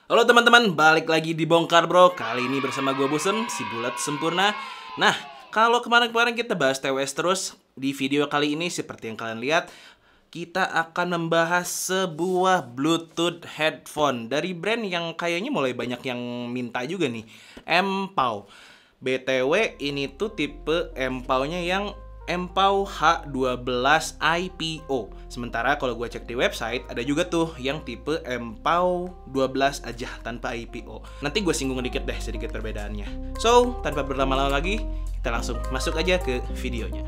Halo teman-teman, balik lagi di Bongkar Bro. Kali ini bersama gue Busen, si bulat sempurna. Nah, kalau kemarin-kemarin kita bahas TWS terus, di video kali ini seperti yang kalian lihat, kita akan membahas sebuah Bluetooth headphone dari brand yang kayaknya mulai banyak yang minta juga nih, Mpao. BTW ini tuh tipe Mpao-nya yang Mpao H12 IPO. Sementara kalau gue cek di website ada juga tuh yang tipe Mpao 12 aja tanpa IPO. Nanti gue singgung sedikit perbedaannya. So, tanpa berlama-lama lagi, kita langsung masuk aja ke videonya.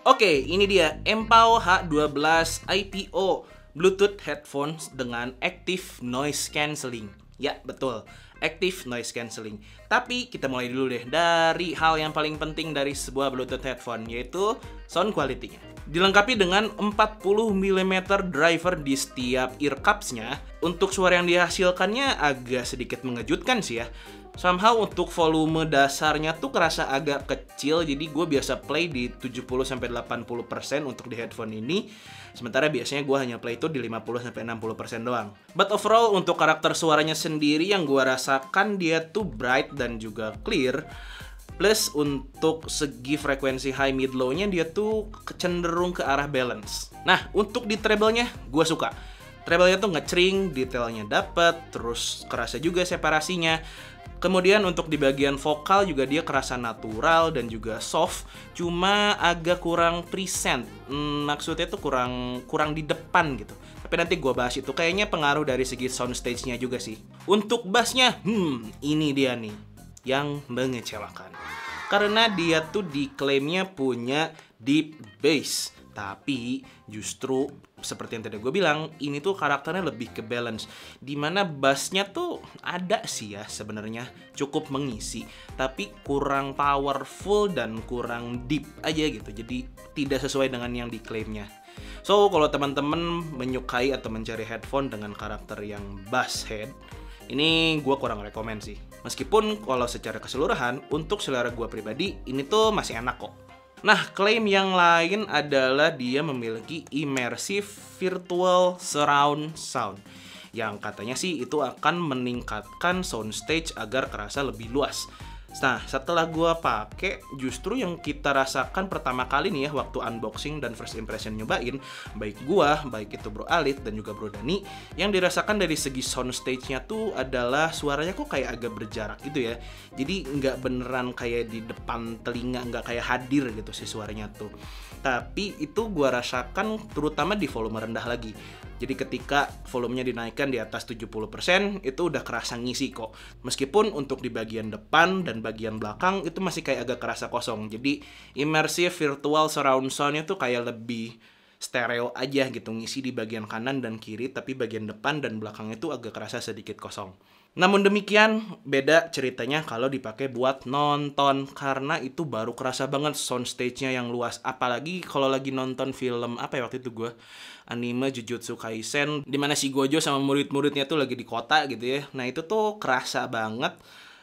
Oke, ini dia Mpao H12 IPO Bluetooth headphones dengan active noise cancelling. Ya, betul. Active noise cancelling. Tapi kita mulai dulu deh dari hal yang paling penting dari sebuah Bluetooth headphone, yaitu sound quality-nya. Dilengkapi dengan 40 mm driver di setiap ear cups-nya. Untuk suara yang dihasilkannya agak sedikit mengejutkan sih ya. Somehow untuk volume dasarnya tuh kerasa agak kecil, jadi gue biasa play di 70-80% untuk di headphone ini. Sementara biasanya gue hanya play itu di 50-60% doang. But overall untuk karakter suaranya sendiri yang gue rasakan dia tuh bright dan juga clear. Plus untuk segi frekuensi high mid low nya dia tuh cenderung ke arah balance. Nah untuk di treble-nya gue suka. Treble-nya tuh ngecring, detailnya dapet, terus kerasa juga separasinya. Kemudian untuk di bagian vokal juga dia kerasa natural dan juga soft, cuma agak kurang present. Maksudnya tuh kurang di depan gitu. Tapi nanti gue bahas itu, kayaknya pengaruh dari segi sound stage-nya juga sih. Untuk bass-nya, ini dia nih yang mengecewakan. Karena dia tuh diklaimnya punya deep bass, tapi justru seperti yang tadi gue bilang, ini tuh karakternya lebih ke balance. Dimana bassnya tuh ada sih ya sebenarnya, cukup mengisi, tapi kurang powerful dan kurang deep aja gitu. Jadi tidak sesuai dengan yang diklaimnya. So kalau teman-teman menyukai atau mencari headphone dengan karakter yang bass head, ini gue kurang rekomen sih. Meskipun kalau secara keseluruhan untuk selera gue pribadi ini tuh masih enak kok. Nah, klaim yang lain adalah dia memiliki immersive virtual surround sound, yang katanya sih itu akan meningkatkan soundstage agar kerasa lebih luas. Nah, setelah gua pakai, justru yang kita rasakan pertama kali nih ya waktu unboxing dan first impression nyobain, baik gua, baik itu Bro Alit dan juga Bro Dani, yang dirasakan dari segi soundstage-nya tuh adalah suaranya kok kayak agak berjarak gitu ya. Jadi nggak beneran kayak di depan telinga, nggak kayak hadir gitu sih suaranya tuh. Tapi itu gua rasakan terutama di volume rendah lagi. Jadi ketika volumenya dinaikkan di atas 70%, itu udah kerasa ngisi kok. Meskipun untuk di bagian depan dan bagian belakang itu masih kayak agak kerasa kosong. Jadi immersive virtual surround sound-nya tuh kayak lebih stereo aja gitu, ngisi di bagian kanan dan kiri, tapi bagian depan dan belakangnya itu agak kerasa sedikit kosong. Namun demikian, beda ceritanya kalau dipakai buat nonton, karena itu baru kerasa banget soundstage-nya yang luas. Apalagi kalau lagi nonton film, apa ya waktu itu gue? Anime Jujutsu Kaisen, dimana si Gojo sama murid-muridnya tuh lagi di kota gitu ya. Nah itu tuh kerasa banget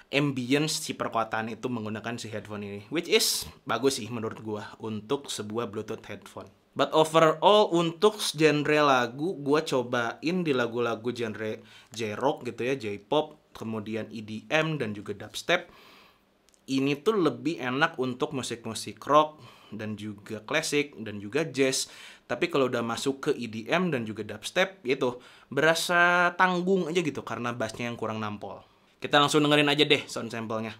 ambience si perkotaan itu menggunakan si headphone ini. Which is bagus sih menurut gue untuk sebuah Bluetooth headphone. But overall untuk genre lagu, gue cobain di lagu-lagu genre J-rock gitu ya, J-pop, kemudian EDM dan juga dubstep. Ini tuh lebih enak untuk musik-musik rock dan juga klasik dan juga jazz. Tapi kalau udah masuk ke EDM dan juga dubstep, itu berasa tanggung aja gitu karena bassnya yang kurang nampol. Kita langsung dengerin aja deh sound sample-nya.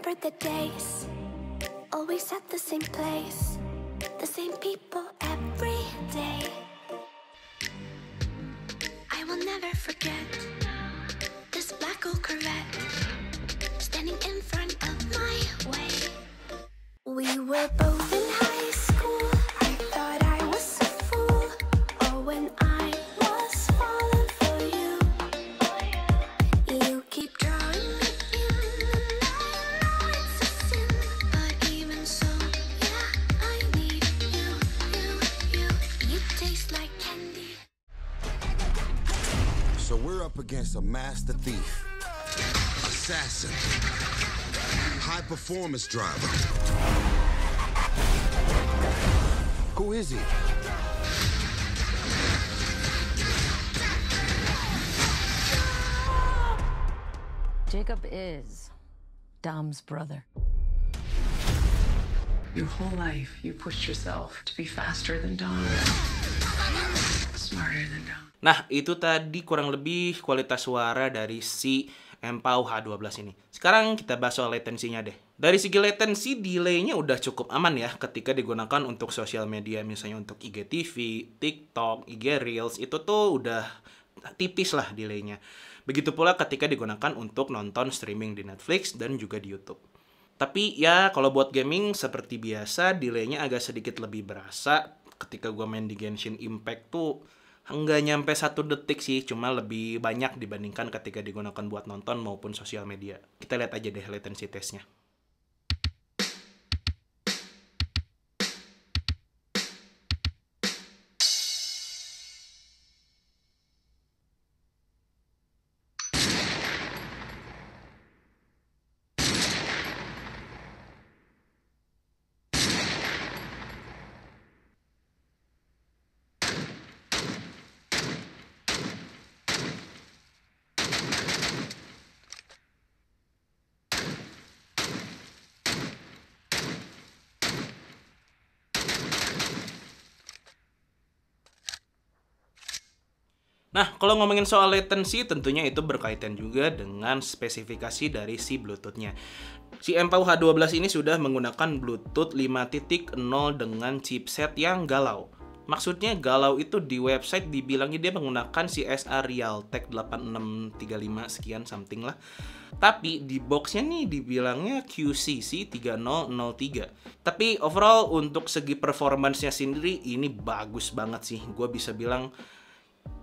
remember the days, always at the same place, the same people every day. I will never forget this black old Corvette standing in front of my way. We were both in high school. I thought I was a fool. Oh, when I was falling for you. You keep drawing me in, and I know it's a sin, but even so, yeah, I need you, you. You taste like candy. So we're up against a master thief, assassin, high performance driver. Who is he? Jacob is Dom's brother. Your whole life, you pushed yourself to be faster than Dom, smarter than Dom. Nah, itu tadi kurang lebih kualitas suara dari si Empau H12 ini. Sekarang kita bahas soal latensinya deh. Dari segi latensi, delay-nya udah cukup aman ya ketika digunakan untuk sosial media, misalnya untuk IGTV, TikTok, IG Reels, itu tuh udah tipis lah delay-nya. Begitu pula ketika digunakan untuk nonton streaming di Netflix dan juga di YouTube. Tapi ya kalau buat gaming seperti biasa, delay-nya agak sedikit lebih berasa. Ketika gue main di Genshin Impact tuh nggak nyampe 1 detik sih, cuma lebih banyak dibandingkan ketika digunakan buat nonton maupun sosial media. Kita lihat aja deh latency testnya. Nah, kalau ngomongin soal latency, tentunya itu berkaitan juga dengan spesifikasi dari si Bluetooth-nya. Si Empau H12 ini sudah menggunakan Bluetooth 5.0 dengan chipset yang galau. Maksudnya galau itu di website dibilangnya dia menggunakan si SR Realtek 8635 sekian something lah. Tapi di boxnya nih dibilangnya QCC 3003. Tapi overall untuk segi performance-nya sendiri ini bagus banget sih. Gue bisa bilang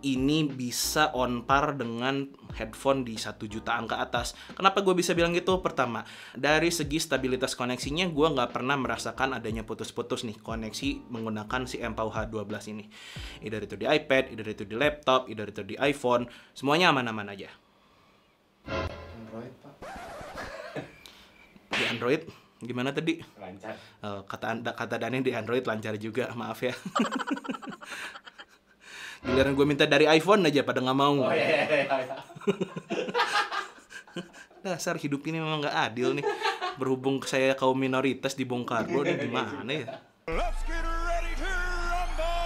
ini bisa on par dengan headphone di 1 jutaan ke atas. Kenapa gue bisa bilang gitu? Pertama, dari segi stabilitas koneksinya gue nggak pernah merasakan adanya putus-putus nih koneksi menggunakan si Empau H12 ini. Either itu di iPad, either itu di laptop, either itu di iPhone, semuanya aman-aman aja. Android, Pak. Di Android gimana tadi? Lancar. Kata Dani di Android lancar juga, maaf ya. Giliran gue minta dari iPhone aja pada nggak mau. Oh iya. Dasar hidup ini memang nggak adil nih. Berhubung saya kaum minoritas dibongkar, bro, ini gimana ya? Let's get ready to rumble!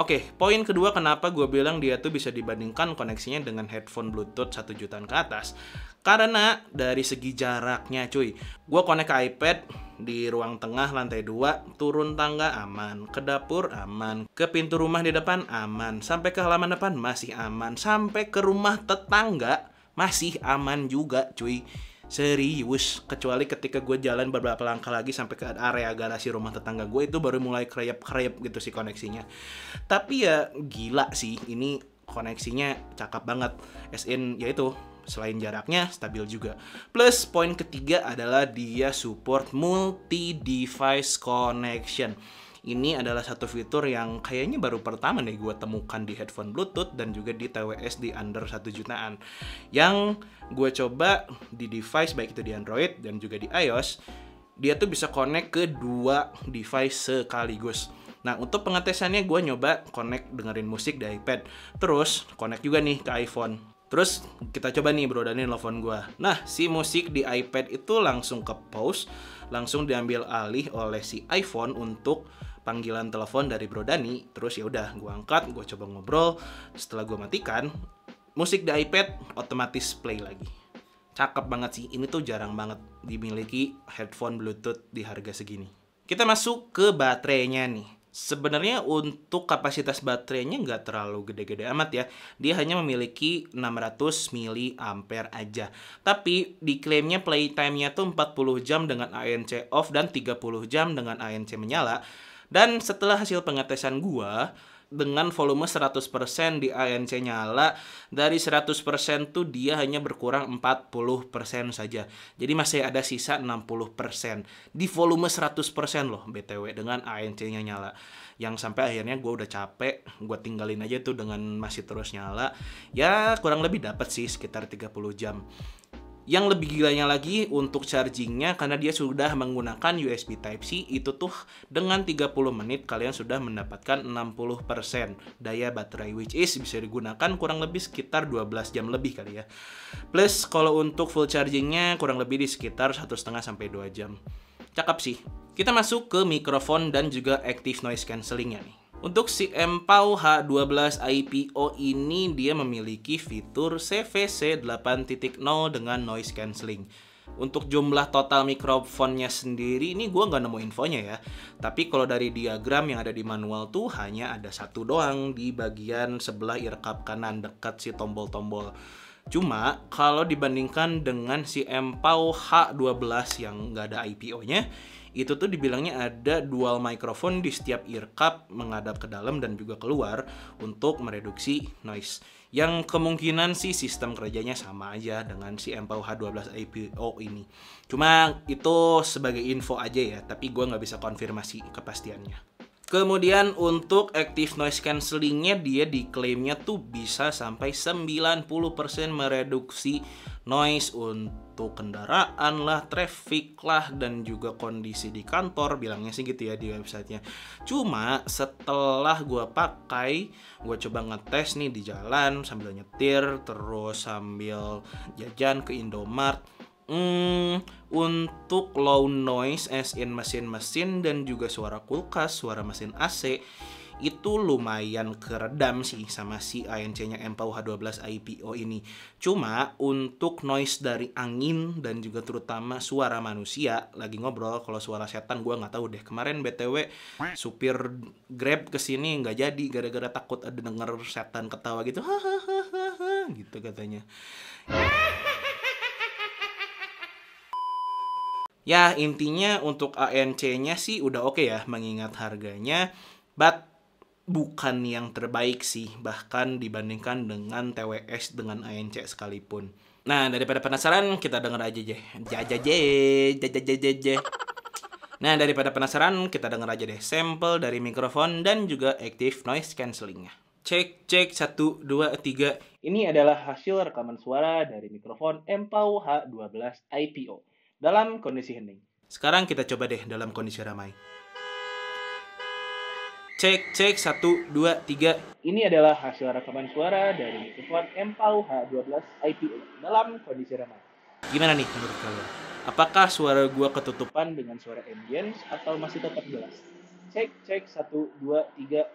Oke, poin kedua kenapa gue bilang dia tuh bisa dibandingkan koneksinya dengan headphone Bluetooth 1 jutaan ke atas. Karena dari segi jaraknya cuy, gue connect ke iPad di ruang tengah lantai 2, turun tangga aman, ke dapur aman, ke pintu rumah di depan aman, sampai ke halaman depan masih aman, sampai ke rumah tetangga masih aman juga cuy. Serius, kecuali ketika gue jalan beberapa langkah lagi sampai ke area garasi rumah tetangga gue, itu baru mulai kreyap-kreyap gitu sih koneksinya. Tapi ya gila sih, ini koneksinya cakep banget. As in, yaitu selain jaraknya stabil juga. Plus poin ketiga adalah dia support multi-device connection. Ini adalah satu fitur yang kayaknya baru pertama nih gue temukan di headphone Bluetooth dan juga di TWS di under 1 jutaan. Yang gue coba di device, baik itu di Android dan juga di iOS, dia tuh bisa connect ke 2 device sekaligus. Nah, untuk pengetesannya gue nyoba connect dengerin musik di iPad. Terus connect juga nih ke iPhone. Terus kita coba nih Bro Dani nelfon gue. Nah, si musik di iPad itu langsung ke pause, langsung diambil alih oleh si iPhone untuk panggilan telepon dari Bro Dani. Terus ya udah gue angkat, gue coba ngobrol. Setelah gue matikan, musik di iPad otomatis play lagi. Cakep banget sih, ini tuh jarang banget dimiliki headphone Bluetooth di harga segini. Kita masuk ke baterainya nih. Sebenarnya untuk kapasitas baterainya nggak terlalu gede-gede amat ya. Dia hanya memiliki 600 mAh aja. Tapi diklaimnya playtime-nya tuh 40 jam dengan ANC off dan 30 jam dengan ANC menyala. Dan setelah hasil pengetesan gua, dengan volume 100% di ANC nyala, dari 100% tuh dia hanya berkurang 40% saja. Jadi masih ada sisa 60%. Di volume 100% loh BTW dengan ANC-nya nyala. Yang sampai akhirnya gue udah capek, gue tinggalin aja tuh dengan masih terus nyala. Ya kurang lebih dapat sih sekitar 30 jam. Yang lebih gilanya lagi untuk chargingnya, karena dia sudah menggunakan USB Type-C, itu tuh dengan 30 menit kalian sudah mendapatkan 60% daya baterai, which is bisa digunakan kurang lebih sekitar 12 jam lebih kali ya. Plus kalau untuk full chargingnya kurang lebih di sekitar 1,5-2 jam. Cakep sih. Kita masuk ke mikrofon dan juga active noise cancellingnya nih. Untuk si Empau H12 IPO ini dia memiliki fitur CVC 8.0 dengan noise cancelling. Untuk jumlah total mikrofonnya sendiri ini gue nggak nemu infonya ya. Tapi kalau dari diagram yang ada di manual tuh hanya ada satu doang di bagian sebelah earcup kanan dekat si tombol-tombol. Cuma kalau dibandingkan dengan si Empau H12 yang nggak ada IPO-nya, itu tuh dibilangnya ada dual microphone di setiap earcup menghadap ke dalam dan juga keluar untuk mereduksi noise. Yang kemungkinan sih sistem kerjanya sama aja dengan si Empau H12 IPO ini. Cuma itu sebagai info aja ya, tapi gue nggak bisa konfirmasi kepastiannya. Kemudian untuk active noise cancellingnya dia diklaimnya tuh bisa sampai 90% mereduksi noise untuk kendaraan lah, traffic lah, dan juga kondisi di kantor, bilangnya sih gitu ya di websitenya. Cuma setelah gue pakai, gue coba ngetes nih di jalan sambil nyetir, terus sambil jajan ke Indomart. Untuk low noise as in mesin-mesin dan juga suara kulkas, suara mesin AC itu lumayan keredam sih sama si ANC-nya Empau H12 IPO ini. Cuma untuk noise dari angin dan juga terutama suara manusia lagi ngobrol, kalau suara setan gue nggak tahu deh. Kemarin BTW supir Grab kesini nggak jadi gara-gara takut ada denger setan ketawa gitu, hahaha gitu katanya. Ya intinya untuk ANC-nya sih udah oke ya mengingat harganya, but bukan yang terbaik sih bahkan dibandingkan dengan TWS dengan ANC sekalipun. Nah daripada penasaran kita denger aja Nah daripada penasaran kita denger aja deh sampel dari mikrofon dan juga active noise cancellingnya. Cek 1 2 3. Ini adalah hasil rekaman suara dari mikrofon Empau H12 IPO dalam kondisi hening. Sekarang kita coba deh dalam kondisi ramai. Cek 1 2 3. Ini adalah hasil rekaman suara dari mikrofon Empau H12 IPO dalam kondisi ramai. Gimana nih menurut kalian? Apakah suara gua ketutupan dengan suara ambience atau masih tetap jelas? Cek 1 2 3.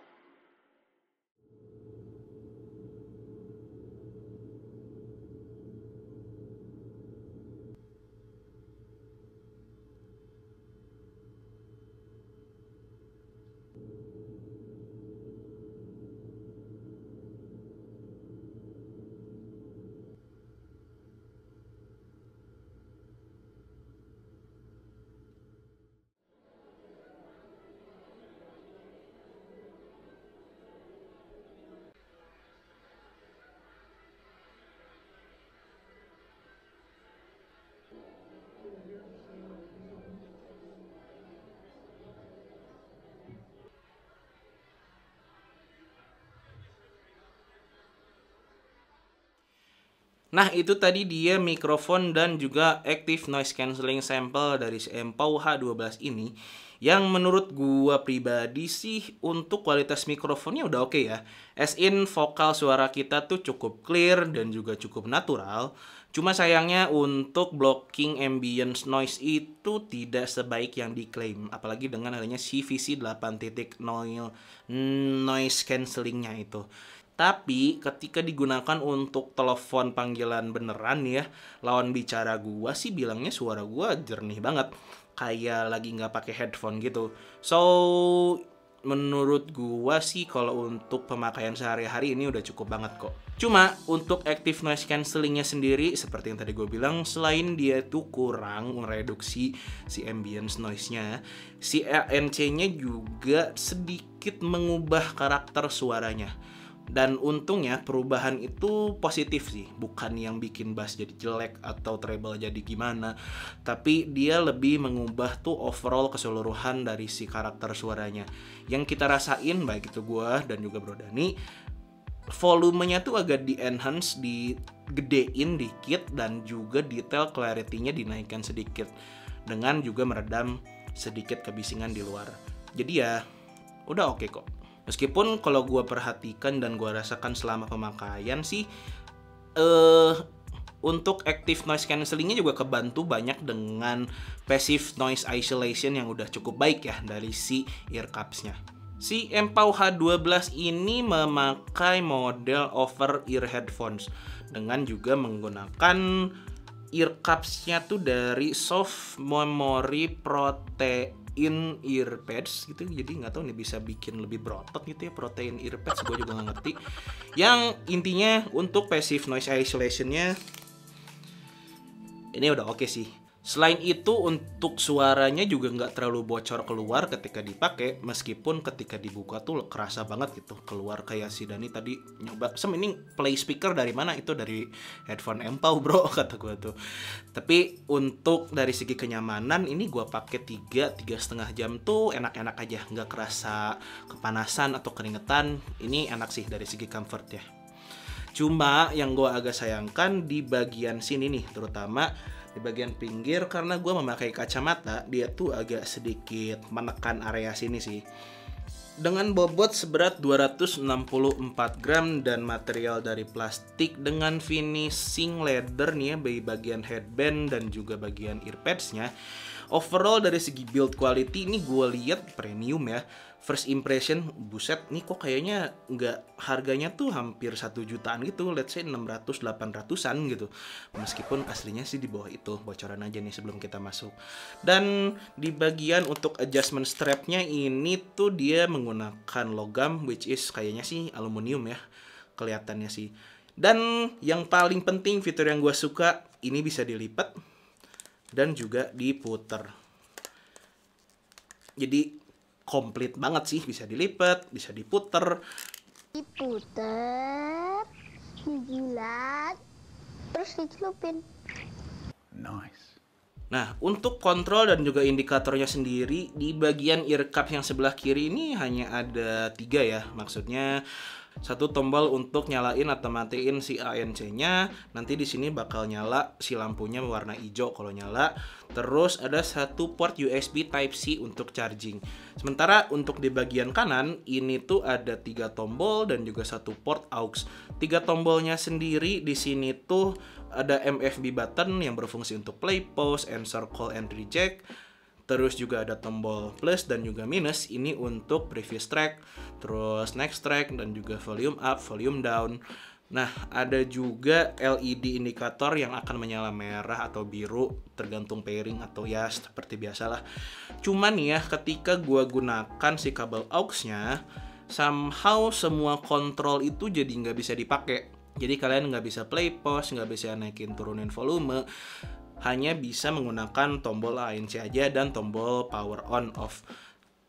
Nah, itu tadi dia mikrofon dan juga active noise cancelling sample dari si Empau H12 ini, yang menurut gua pribadi sih untuk kualitas mikrofonnya udah oke ya. As in vokal suara kita tuh cukup clear dan juga cukup natural. Cuma sayangnya untuk blocking ambient noise itu tidak sebaik yang diklaim, apalagi dengan adanya CVC 8.0 noise cancellingnya itu. Tapi ketika digunakan untuk telepon panggilan beneran ya, lawan bicara gua sih bilangnya suara gua jernih banget, kayak lagi nggak pakai headphone gitu. So menurut gua sih kalau untuk pemakaian sehari-hari ini udah cukup banget kok. Cuma untuk active noise cancellingnya sendiri, seperti yang tadi gue bilang, selain dia tuh kurang mereduksi si ambience noise-nya, si ANC-nya juga sedikit mengubah karakter suaranya. Dan untungnya perubahan itu positif sih, bukan yang bikin bass jadi jelek atau treble jadi gimana, tapi dia lebih mengubah tuh overall keseluruhan dari si karakter suaranya. Yang kita rasain, baik itu gua dan juga Bro Dani, volumenya tuh agak di-enhance, digedein dikit, dan juga detail clarity-nya dinaikkan sedikit, dengan juga meredam sedikit kebisingan di luar. Jadi ya udah oke kok. Meskipun kalau gue perhatikan dan gue rasakan selama pemakaian sih, untuk active noise cancellingnya juga kebantu banyak dengan passive noise isolation yang udah cukup baik ya dari si ear cups-nya. Si Empau H12 ini memakai model over ear headphones dengan juga menggunakan ear cups-nya tuh dari soft memory protein earpads gitu. Jadi nggak tahu nih bisa bikin lebih berotot gitu ya, protein earpads, gue juga nggak ngerti. Yang intinya untuk passive noise isolationnya ini udah oke sih. Selain itu untuk suaranya juga nggak terlalu bocor keluar ketika dipakai, meskipun ketika dibuka tuh kerasa banget gitu keluar. Kayak si Dani tadi nyoba, ini play speaker dari mana? Itu dari headphone Empau bro, kata gue tuh. Tapi untuk dari segi kenyamanan ini gue pakai 3,5 jam tuh enak-enak aja, nggak kerasa kepanasan atau keringetan. Ini enak sih dari segi comfort ya. Cuma yang gue agak sayangkan di bagian sini nih, terutama di bagian pinggir, karena gue memakai kacamata, dia tuh agak sedikit menekan area sini sih. Dengan bobot seberat 264 gram dan material dari plastik dengan finishing leather nih ya, di bagian headband dan juga bagian earpads-nya. Overall dari segi build quality ini gue lihat premium ya. First impression, buset nih kok kayaknya nggak, harganya tuh hampir 1 jutaan gitu, let's say 600-800an gitu. Meskipun aslinya sih di bawah itu, bocoran aja nih sebelum kita masuk. Dan di bagian untuk adjustment strapnya ini tuh dia menggunakan logam, which is kayaknya sih aluminium ya, kelihatannya sih. Dan yang paling penting fitur yang gue suka, ini bisa dilipat dan juga diputer. Jadi komplit banget sih, bisa dilipat, bisa diputer. Diputer, dijilat, terus dicelupin. Nice. Nah, untuk kontrol dan juga indikatornya sendiri, di bagian ear cup yang sebelah kiri ini hanya ada 3 ya. Maksudnya satu tombol untuk nyalain atau matiin si ANC-nya. Nanti di sini bakal nyala si lampunya warna hijau kalau nyala. Terus ada satu port USB Type-C untuk charging. Sementara untuk di bagian kanan ini tuh ada 3 tombol dan juga satu port aux. 3 tombolnya sendiri di sini tuh ada MFB button yang berfungsi untuk play, pause, answer call, and reject. Terus juga ada tombol plus dan juga minus, ini untuk previous track, terus next track, dan juga volume up, volume down. Nah, ada juga LED indikator yang akan menyala merah atau biru, tergantung pairing atau ya seperti biasalah. Cuman ya, ketika gua gunakan si kabel aux-nya, somehow semua kontrol itu jadi nggak bisa dipakai. Jadi kalian nggak bisa play, pause, nggak bisa naikin turunin volume. Hanya bisa menggunakan tombol ANC aja dan tombol power on off.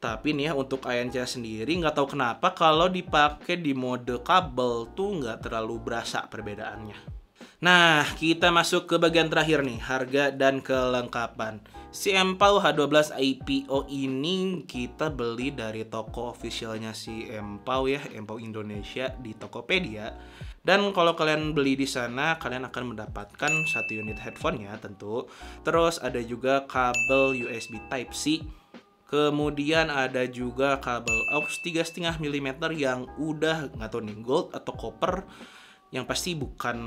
Tapi nih ya, untuk ANC sendiri nggak tahu kenapa kalau dipakai di mode kabel tuh nggak terlalu berasa perbedaannya. Nah, kita masuk ke bagian terakhir nih, harga dan kelengkapan. Si Empau H12 IPO ini kita beli dari toko officialnya si Empau ya, Empau Indonesia di Tokopedia. Dan kalau kalian beli di sana, kalian akan mendapatkan 1 unit headphone-nya tentu. Terus ada juga kabel USB Type-C. Kemudian ada juga kabel aux 3,5 mm yang udah nggak tahu nih gold atau copper, yang pasti bukan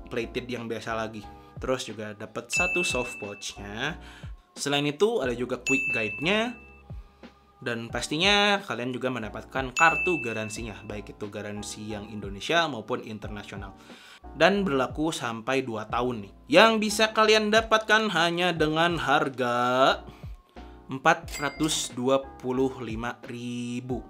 plated yang biasa lagi. Terus juga dapat 1 soft pouch-nya. Selain itu ada juga quick guide-nya. Dan pastinya kalian juga mendapatkan kartu garansinya, baik itu garansi yang Indonesia maupun internasional. Dan berlaku sampai 2 tahun nih. Yang bisa kalian dapatkan hanya dengan harga 425.000.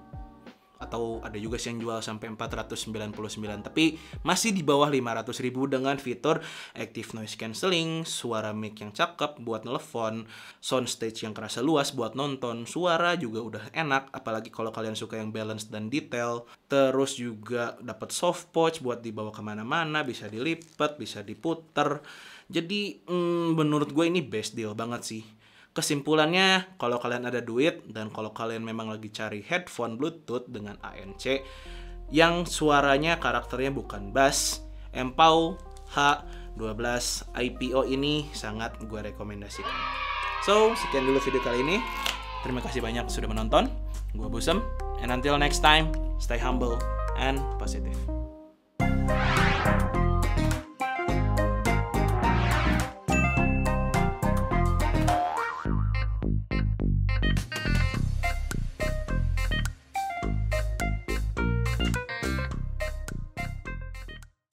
Atau ada juga yang jual sampai 499, tapi masih di bawah 500.000 dengan fitur Active Noise Cancelling, suara mic yang cakep buat nelfon, soundstage yang kerasa luas buat nonton, suara juga udah enak, apalagi kalau kalian suka yang balance dan detail. Terus juga dapat soft pouch buat dibawa kemana-mana, bisa dilipat, bisa diputer. Jadi menurut gue ini best deal banget sih. Kesimpulannya, kalau kalian ada duit dan kalau kalian memang lagi cari headphone Bluetooth dengan ANC yang suaranya karakternya bukan bass, Empau H12 IPO ini sangat gue rekomendasikan. So, sekian dulu video kali ini. Terima kasih banyak sudah menonton. Gue Busem, and until next time, stay humble and positive.